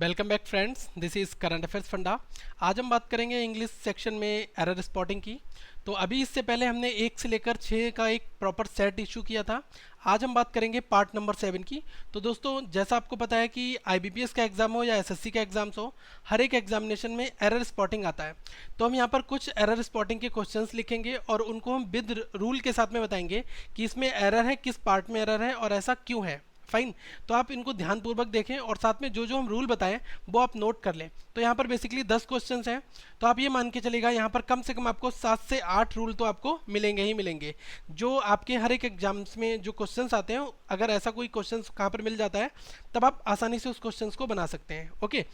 Welcome back friends, this is current affairs funda. आज हम बात करेंगे इंग्लिश सेक्शन में एरर स्पॉटिंग की। तो अभी इससे पहले हमने 1 से लेकर 6 का एक प्रॉपर सेट इशू किया था। आज हम बात करेंगे पार्ट नंबर 7 की। तो दोस्तों, जैसा आपको पता है कि आईबीपीएस का एग्जाम हो या एसएससी का एग्जाम्स हो, हर एक एग्जामिनेशन में एरर स्पॉटिंग आता है। तो हम यहाँ पर कुछ एरर स्पॉटिंग के क्वेश्चंस लिखेंगे और उनको हम विद रूल के साथ में बताएंगे कि इसमें एरर है, किस पार्ट में एरर है और ऐसा क्यों है। फाइन। तो आप इनको ध्यानपूर्वक देखें और साथ में जो जो हम रूल बताएं वो आप नोट कर लें। तो यहाँ पर बेसिकली 10 क्वेश्चंस हैं। तो आप ये मान के चलेगा यहाँ पर कम से कम आपको 7 से 8 रूल तो आपको मिलेंगे ही मिलेंगे, जो आपके हर एक एग्जाम्स में जो क्वेश्चंस आते हैं। अगर ऐसा कोई क्वेश्चंस कहाँ पर मिल जाता है तब आप आसानी से उस क्वेश्चंस को बना सकते हैं। ओके,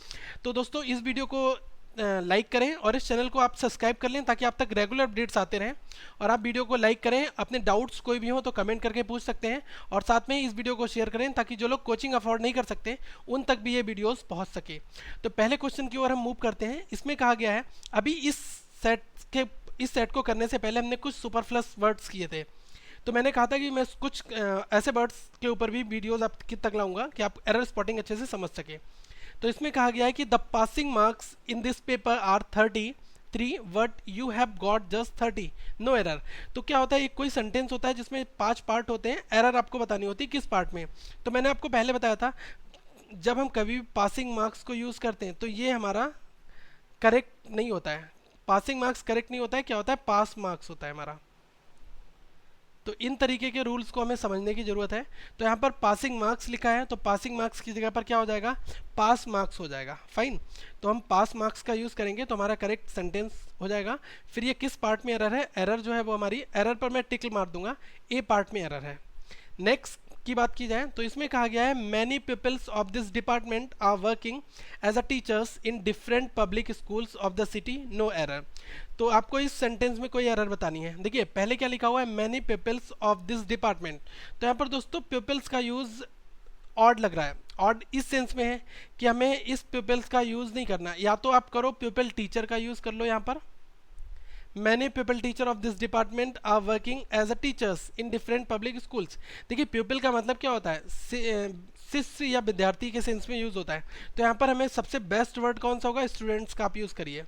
तो दोस्तों इस वीडियो को लाइक करें और इस चैनल को आप सब्सक्राइब कर लें ताकि आप तक रेगुलर अपडेट्स आते रहें। और आप वीडियो को लाइक करें, अपने डाउट्स कोई भी हो तो कमेंट करके पूछ सकते हैं। और साथ में इस वीडियो को शेयर करें ताकि जो लोग कोचिंग अफोर्ड नहीं कर सकते उन तक भी ये वीडियोस पहुंच सके। तो पहले क्वेश्चन की ओर हम मूव करते हैं। इसमें कहा गया है, अभी इस सेट को करने से पहले हमने कुछ सुपरफ्लस वर्ड्स किए थे। तो मैंने कहा था कि मैं कुछ ऐसे वर्ड्स के ऊपर भी वीडियोस आप तक लाऊंगा कि आप एरर स्पॉटिंग अच्छे से समझ सके। तो इसमें कहा गया है कि the passing marks in this paper are 33 but you have got just 30, no error. तो क्या होता है, एक कोई सेंटेंस होता है जिसमें 5 पार्ट होते हैं, एरर आपको बतानी होती है किस पार्ट में। तो मैंने आपको पहले बताया था, जब हम कभी पासिंग मार्क्स को यूज़ करते हैं तो ये हमारा करेक्ट नहीं होता है। पासिंग मार्क्स करेक्ट नहीं होता है, क्या होता है, पास मार्क्स होता है हमारा। तो इन तरीके के रूल्स को हमें समझने की ज़रूरत है। तो यहाँ पर पासिंग मार्क्स लिखा है, तो पासिंग मार्क्स की जगह पर क्या हो जाएगा, पास मार्क्स हो जाएगा। फाइन। तो हम पास मार्क्स का यूज़ करेंगे तो हमारा करेक्ट सेंटेंस हो जाएगा। फिर ये किस पार्ट में एरर है, एरर जो है वो हमारी एरर पर मैं टिक मार दूंगा, ए पार्ट में एरर है। नेक्स्ट की बात की जाए तो इसमें कहा गया है, many peoples of this department are working as a teachers in different public schools of the city, no error. तो आपको इस सेंटेंस में कोई एरर बतानी है। देखिए पहले क्या लिखा हुआ है, many peoples of this department. तो यहाँ पर दोस्तों पीपल्स का यूज़ ऑड लग रहा है। ऑड इस सेंस में है कि हमें इस पीपल्स का यूज़ नहीं करना। या तो आप करो पीपल टीचर का यूज़ कर लो। यहाँ पर many people teacher of this department are working as a teachers in different public schools. देखिए पीपल का मतलब क्या होता है, शिष्य या विद्यार्थी के सेंस में यूज़ होता है। तो यहाँ पर हमें सबसे बेस्ट वर्ड कौन सा होगा, स्टूडेंट्स का आप यूज़ करिए।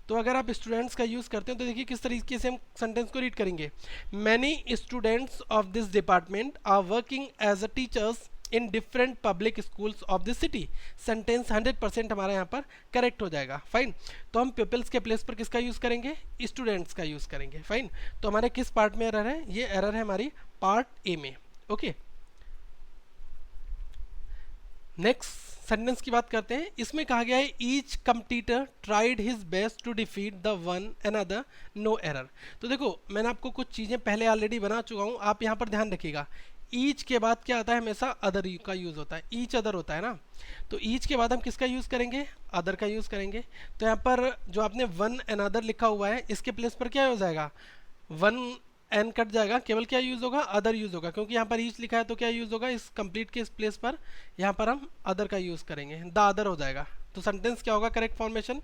तो अगर आप स्टूडेंट्स का यूज़ करते हैं तो देखिए किस तरीके से हम सेंटेंस को रीड करेंगे, many students of this department are working as a teachers in different public schools of this city. Sentence 100% हमारा यहाँ पर करेक्ट हो जाएगा। फाइन। तो हम पीपल्स के प्लेस पर किसका यूज़ करेंगे, स्टूडेंट्स का यूज़ करेंगे। फाइन। तो हमारे किस पार्ट में एरर है, ये एरर है हमारी पार्ट ए में। ओके, नेक्स्ट सेंटेंस की बात करते हैं। इसमें कहा गया है, each competitor tried his best to defeat the one another, no error. तो देखो मैंने आपको कुछ चीज़ें पहले ऑलरेडी बना चुका हूँ, आप यहाँ पर ध्यान रखिएगा। ईच के बाद क्या आता है, हमेशा अदर का यूज़ होता है, ईच अदर होता है ना। तो ईच के बाद हम किसका यूज़ करेंगे, अदर का यूज़ करेंगे। तो यहाँ पर जो आपने वन अनदर लिखा हुआ है, इसके प्लेस पर क्या हो जाएगा, वन एन कट जाएगा, केवल क्या यूज़ होगा, अदर यूज़ होगा। क्योंकि यहाँ पर ईच लिखा है तो क्या यूज़ होगा, इस कंप्लीट के इस प्लेस पर यहाँ पर हम अदर का यूज़ करेंगे, द अदर हो जाएगा। तो सेंटेंस क्या होगा, correct formation,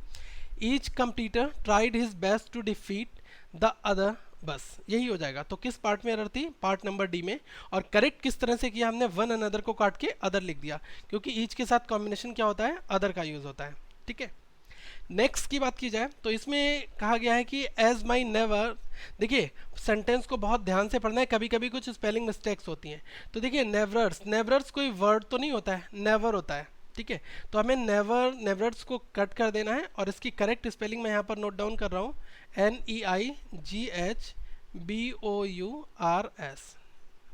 each competitor tried his best to defeat the other, बस यही हो जाएगा। तो किस पार्ट में एरर थी, पार्ट नंबर डी में। और करेक्ट किस तरह से किया, हमने वन अनदर को काट के अदर लिख दिया, क्योंकि ईच के साथ कॉम्बिनेशन क्या होता है, अदर का यूज़ होता है। ठीक है। नेक्स्ट की बात की जाए तो इसमें कहा गया है कि एज माई नेवर। देखिए सेंटेंस को बहुत ध्यान से पढ़ना है, कभी कभी कुछ स्पेलिंग मिस्टेक्स होती हैं। तो देखिए नेवरर्स, नेवरर्स कोई वर्ड तो नहीं होता है, नेवर होता है। ठीक है। तो हमें नेवर, नेवरर्स को कट कर देना है और इसकी करेक्ट स्पेलिंग मैं यहाँ पर नोट डाउन कर रहा हूँ, NEIGHBOURS।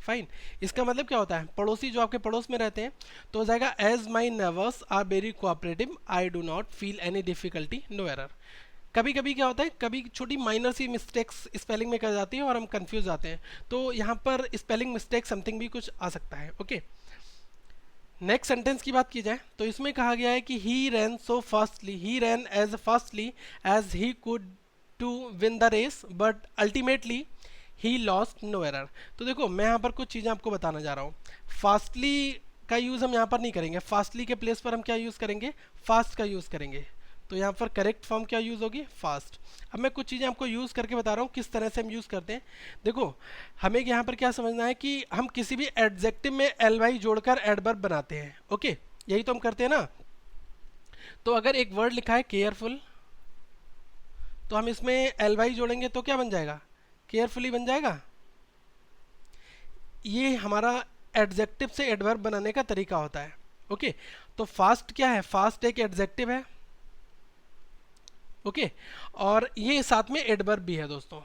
फाइन। इसका मतलब क्या होता है, पड़ोसी जो आपके पड़ोस में रहते हैं। तो हो जाएगा, as my neighbours are very cooperative I do not feel any difficulty, no error. कभी कभी क्या होता है, कभी छोटी माइनर सी मिस्टेक्स स्पेलिंग में कर जाती है और हम कंफ्यूज जाते हैं। तो यहाँ पर स्पेलिंग मिस्टेक समथिंग भी कुछ आ सकता है। ओके। नेक्स्ट सेंटेंस की बात की जाए तो इसमें कहा गया है कि he ran so fastly, he ran as fastly as he could to win the race but ultimately he lost, no error. तो देखो मैं यहाँ पर कुछ चीज़ें आपको बताना जा रहा हूँ। फास्टली का यूज़ हम यहाँ पर नहीं करेंगे, फास्टली के प्लेस पर हम क्या यूज़ करेंगे, फास्ट का यूज़ करेंगे। तो यहाँ पर करेक्ट फॉर्म क्या यूज़ होगी, फास्ट। अब मैं कुछ चीज़ें आपको यूज़ करके बता रहा हूँ किस तरह से हम यूज़ करते हैं। देखो हमें यहाँ पर क्या समझना है कि हम किसी भी एडजेक्टिव में एल वाई जोड़कर एडवर्ब बनाते हैं। ओके, यही तो हम करते हैं ना। तो अगर एक वर्ड लिखा है केयरफुल, तो हम इसमें एल वाई जोड़ेंगे तो क्या बन जाएगा, केयरफुली बन जाएगा। ये हमारा एडजेक्टिव से एडवर्ब बनाने का तरीका होता है। ओके, तो फास्ट क्या है, फास्ट एक एडजेक्टिव है। ओके, और ये साथ में एडवर्ब भी है दोस्तों।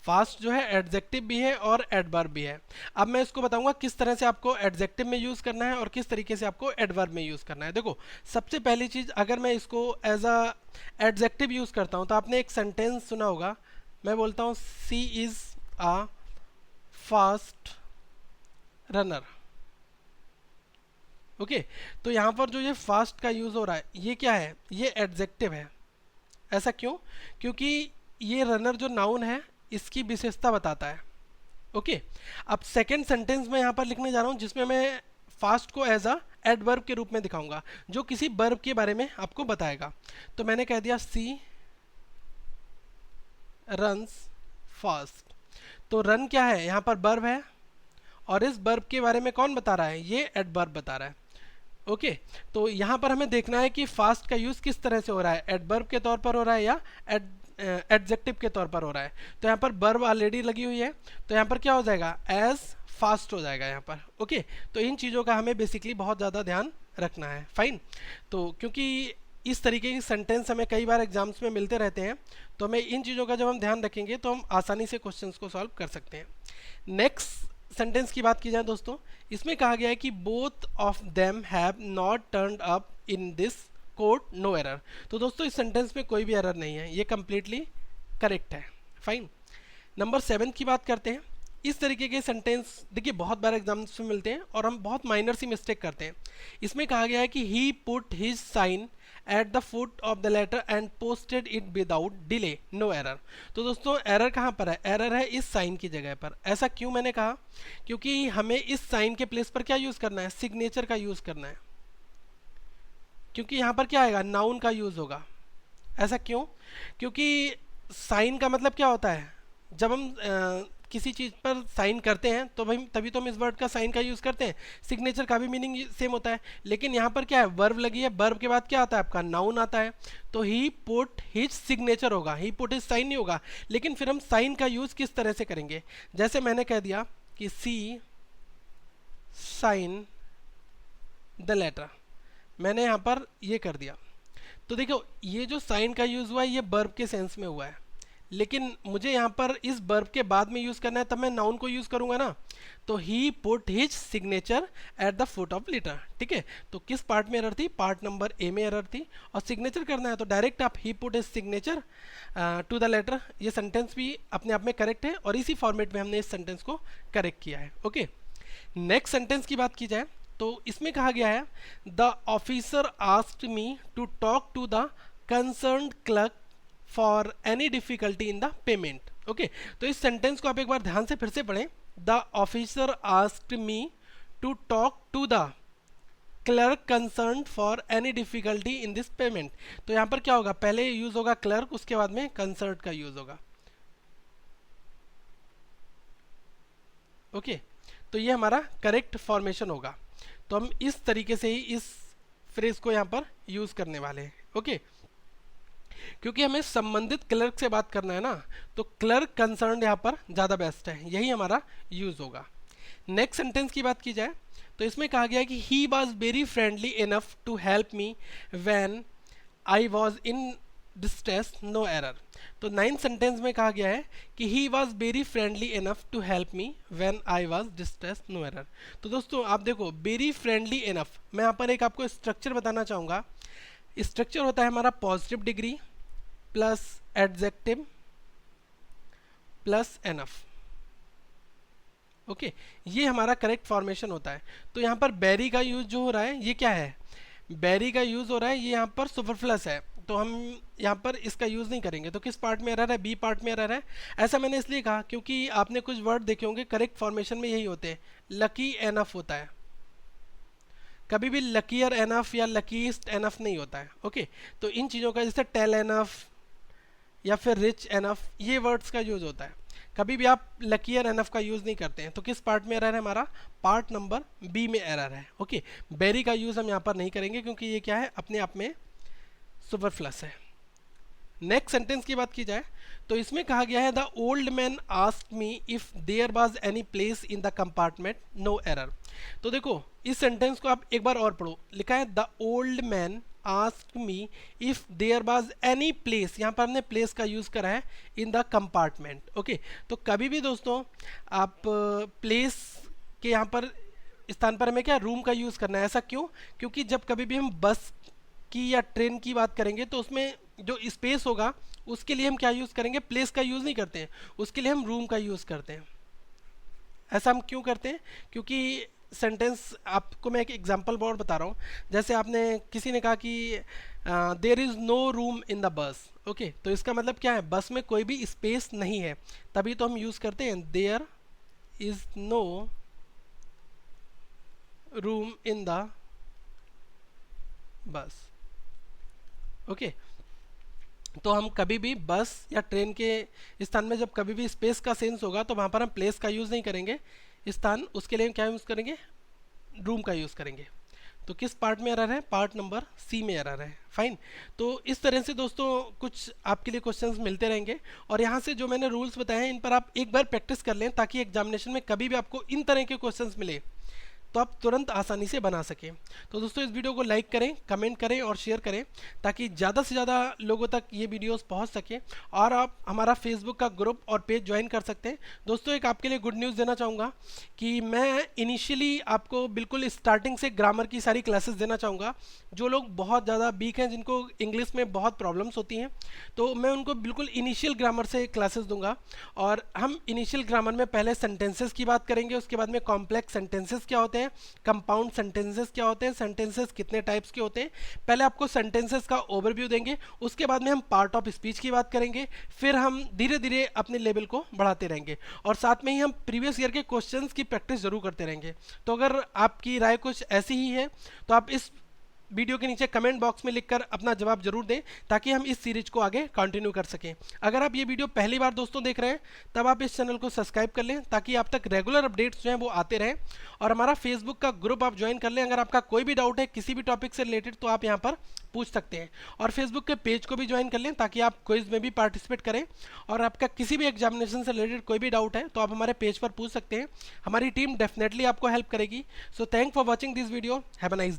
फास्ट जो है एडजेक्टिव भी है और एडवर्ब भी है। अब मैं इसको बताऊंगा किस तरह से आपको एडजेक्टिव में यूज़ करना है और किस तरीके से आपको एडवर्ब में यूज़ करना है। देखो, सबसे पहली चीज़, अगर मैं इसको एज अ एडजेक्टिव यूज़ करता हूँ तो आपने एक सेंटेंस सुना होगा, मैं बोलता हूँ she is a fast runner. Okay, तो यहाँ पर जो ये फास्ट का यूज़ हो रहा है ये क्या है, ये एडजेक्टिव है। ऐसा क्यों, क्योंकि ये रनर जो नाउन है इसकी विशेषता बताता है। ओके, अब सेकेंड सेंटेंस में यहाँ पर लिखने जा रहा हूँ जिसमें मैं फास्ट को एज अ एडवर्ब के रूप में दिखाऊंगा जो किसी वर्ब के बारे में आपको बताएगा। तो मैंने कह दिया सी रन्स फास्ट। तो रन क्या है, यहाँ पर वर्ब है और इस वर्ब के बारे में कौन बता रहा है, ये एडवर्ब बता रहा है। ओके, तो यहाँ पर हमें देखना है कि फास्ट का यूज़ किस तरह से हो रहा है, एडवर्ब के तौर पर हो रहा है या एडजेक्टिव के तौर पर हो रहा है। तो यहाँ पर वर्ब ऑलरेडी लगी हुई है, तो यहाँ पर क्या हो जाएगा, एज फास्ट हो जाएगा यहाँ पर। ओके, तो इन चीज़ों का हमें बेसिकली बहुत ज़्यादा ध्यान रखना है। फाइन, तो क्योंकि इस तरीके की सेंटेंस हमें कई बार एग्जाम्स में मिलते रहते हैं, तो हमें इन चीज़ों का जब हम ध्यान रखेंगे तो हम आसानी से क्वेश्चंस को सॉल्व कर सकते हैं। नेक्स्ट सेंटेंस की बात की जाए दोस्तों, इसमें कहा गया है कि both of them have not turned up in this code, no error. तो दोस्तों इस सेंटेंस में कोई भी एरर नहीं है, ये कंप्लीटली करेक्ट है। फाइन, नंबर 7 की बात करते हैं। इस तरीके के सेंटेंस देखिए बहुत बार एग्जाम्स में मिलते हैं और हम बहुत माइनर सी मिस्टेक करते हैं। इसमें कहा गया है कि he put his sign at the foot of the letter and posted it without delay, no error. तो दोस्तों एरर कहाँ पर है, एरर है इस साइन की जगह पर। ऐसा क्यों मैंने कहा, क्योंकि हमें इस साइन के प्लेस पर क्या यूज़ करना है, सिग्नेचर का यूज़ करना है। क्योंकि यहाँ पर क्या आएगा, नाउन का यूज़ होगा। ऐसा क्यों, क्योंकि साइन का मतलब क्या होता है, जब हम किसी चीज़ पर साइन करते हैं तो भाई तभी तो हम इस वर्ड का साइन का यूज़ करते हैं। सिग्नेचर का भी मीनिंग सेम होता है, लेकिन यहाँ पर क्या है, वर्ब लगी है, वर्ब के बाद क्या आता है आपका, नाउन आता है। तो ही पुट हिज सिग्नेचर होगा, ही पुट हिज साइन नहीं होगा। लेकिन फिर हम साइन का यूज़ किस तरह से करेंगे, जैसे मैंने कह दिया कि सी साइन द लेटर, मैंने यहाँ पर ये कर दिया। तो देखो ये जो साइन का यूज़ हुआ है ये वर्ब के सेंस में हुआ है, लेकिन मुझे यहाँ पर इस वर्ब के बाद में यूज़ करना है, तब मैं नाउन को यूज़ करूँगा ना। तो he put his signature at the foot of letter, ठीक है। तो किस पार्ट में एरर थी, पार्ट नंबर ए में एरर थी। और सिग्नेचर करना है तो डायरेक्ट आप he put his signature to the letter, ये सेंटेंस भी अपने आप में करेक्ट है और इसी फॉर्मेट में हमने इस सेंटेंस को करेक्ट किया है। ओके, नेक्स्ट सेंटेंस की बात की जाए तो इसमें कहा गया है the officer asked me to talk to the concerned clerk for any difficulty in the payment. Okay, तो इस सेंटेंस को आप एक बार ध्यान से फिर से पढ़ें। The officer asked me to talk to the clerk concerned for any difficulty in this payment. तो यहाँ पर क्या होगा, पहले यूज होगा क्लर्क, उसके बाद में कंसर्न्ड का यूज होगा। ओके, तो ये हमारा करेक्ट फॉर्मेशन होगा। तो हम इस तरीके से ही इस फ्रेज को यहाँ पर यूज करने वाले हैं। ओके, क्योंकि हमें संबंधित क्लर्क से बात करना है ना, तो क्लर्क कंसर्न यहाँ पर ज़्यादा बेस्ट है, यही हमारा यूज़ होगा। नेक्स्ट सेंटेंस की बात की जाए तो इसमें कहा गया है कि he was very friendly enough to help me when I was in distress, no error. तो 9th सेंटेंस में कहा गया है कि he was very friendly enough to help me when I was distress, no error. तो दोस्तों आप देखो वेरी फ्रेंडली इनफ, मैं यहाँ पर एक आपको स्ट्रक्चर बताना चाहूँगा। स्ट्रक्चर होता है हमारा positive degree plus adjective plus enough. Okay, ये हमारा करेक्ट फॉर्मेशन होता है। तो यहाँ पर बेरी का यूज जो हो रहा है ये क्या है, बेरी का यूज हो रहा है, ये यहाँ पर सुपरफ्लस है, तो हम यहाँ पर इसका यूज़ नहीं करेंगे। तो किस पार्ट में एरर है, बी पार्ट में एरर है। ऐसा मैंने इसलिए कहा क्योंकि आपने कुछ वर्ड देखे होंगे करेक्ट फॉर्मेशन में यही होते हैं, लकी एनफ होता है, कभी भी लकीयर एनफ या लकीस्ट एनफ नहीं होता है। ओके, तो इन चीज़ों का जैसे टेल एनफ या फिर रिच एनफ, ये वर्ड्स का यूज़ होता है, कभी भी आप लकीयर एनफ का यूज़ नहीं करते हैं। तो किस पार्ट में एरर है, हमारा पार्ट नंबर बी में एरर है। ओके, बेरी का यूज़ हम यहाँ पर नहीं करेंगे क्योंकि ये क्या है, अपने आप में सुपरफ्लस है। नेक्स्ट सेंटेंस की बात की जाए तो इसमें कहा गया है the old man asked me if there was any place in the compartment, no error. तो देखो इस सेंटेंस को आप एक बार और पढ़ो, लिखा है the old man asked me if there was any place, यहाँ पर हमने प्लेस का यूज करा है इन द कंपार्टमेंट। ओके, तो कभी भी दोस्तों आप प्लेस के यहाँ पर स्थान पर हमें क्या रूम का यूज करना है। ऐसा क्यों? क्योंकि जब कभी भी हम बस की या ट्रेन की बात करेंगे तो उसमें जो स्पेस होगा उसके लिए हम क्या यूज़ करेंगे, प्लेस का यूज़ नहीं करते हैं, उसके लिए हम रूम का यूज़ करते हैं। ऐसा हम क्यों करते हैं? क्योंकि सेंटेंस आपको मैं एक एग्जांपल और बता रहा हूँ। जैसे आपने किसी ने कहा कि there is no room in the bus. Okay, तो इसका मतलब क्या है, बस में कोई भी स्पेस नहीं है, तभी तो हम यूज़ करते हैं there is no room in the bus. Okay, तो हम कभी भी बस या ट्रेन के स्थान में जब कभी भी स्पेस का सेंस होगा तो वहाँ पर हम प्लेस का यूज़ नहीं करेंगे स्थान, उसके लिए हम क्या यूज़ करेंगे, रूम का यूज़ करेंगे। तो किस पार्ट में एरर है, पार्ट नंबर सी में एरर है। फाइन, तो इस तरह से दोस्तों कुछ आपके लिए क्वेश्चंस मिलते रहेंगे और यहाँ से जो मैंने रूल्स बताए हैं इन पर आप एक बार प्रैक्टिस कर लें ताकि एग्जामिनेशन में कभी भी आपको इन तरह के क्वेश्चंस मिले तो आप तुरंत आसानी से बना सकें। तो दोस्तों इस वीडियो को लाइक करें, कमेंट करें और शेयर करें ताकि ज़्यादा से ज़्यादा लोगों तक ये वीडियोस पहुंच सके और आप हमारा फेसबुक का ग्रुप और पेज ज्वाइन कर सकते हैं। दोस्तों एक आपके लिए गुड न्यूज़ देना चाहूँगा कि मैं इनिशियली आपको बिल्कुल स्टार्टिंग से ग्रामर की सारी क्लासेस देना चाहूँगा। जो लोग बहुत ज़्यादा वीक हैं, जिनको इंग्लिश में बहुत प्रॉब्लम्स होती हैं, तो मैं उनको बिल्कुल इनिशियल ग्रामर से क्लासेस दूंगा। और हम इनिशियल ग्रामर में पहले सेंटेंसेस की बात करेंगे, उसके बाद में कॉम्प्लेक्स सेंटेंसेस क्या होते हैं, कंपाउंड सेंटेंसेस क्या होते हैं, सेंटेंसेस कितने टाइप्स के होते हैं। पहले आपको सेंटेंसेस का ओवरव्यू देंगे, उसके बाद में हम पार्ट ऑफ स्पीच की बात करेंगे, फिर हम धीरे धीरे अपने लेवल को बढ़ाते रहेंगे और साथ में ही हम प्रीवियस ईयर के क्वेश्चंस की प्रैक्टिस जरूर करते रहेंगे। तो अगर आपकी राय कुछ ऐसी ही है तो आप इस वीडियो के नीचे कमेंट बॉक्स में लिखकर अपना जवाब जरूर दें ताकि हम इस सीरीज को आगे कंटिन्यू कर सकें। अगर आप ये वीडियो पहली बार दोस्तों देख रहे हैं तब आप इस चैनल को सब्सक्राइब कर लें ताकि आप तक रेगुलर अपडेट्स जो हैं वो आते रहें और हमारा फेसबुक का ग्रुप आप ज्वाइन कर लें। अगर आपका कोई भी डाउट है किसी भी टॉपिक से रिलेटेड तो आप यहाँ पर पूछ सकते हैं और फेसबुक के पेज को भी ज्वाइन कर लें ताकि आप क्विज में भी पार्टिसिपेट करें और आपका किसी भी एग्जामिनेशन से रिलेटेड कोई भी डाउट है तो आप हमारे पेज पर पूछ सकते हैं। हमारी टीम डेफिनेटली आपको हेल्प करेगी। So thank for watching this video, have a nice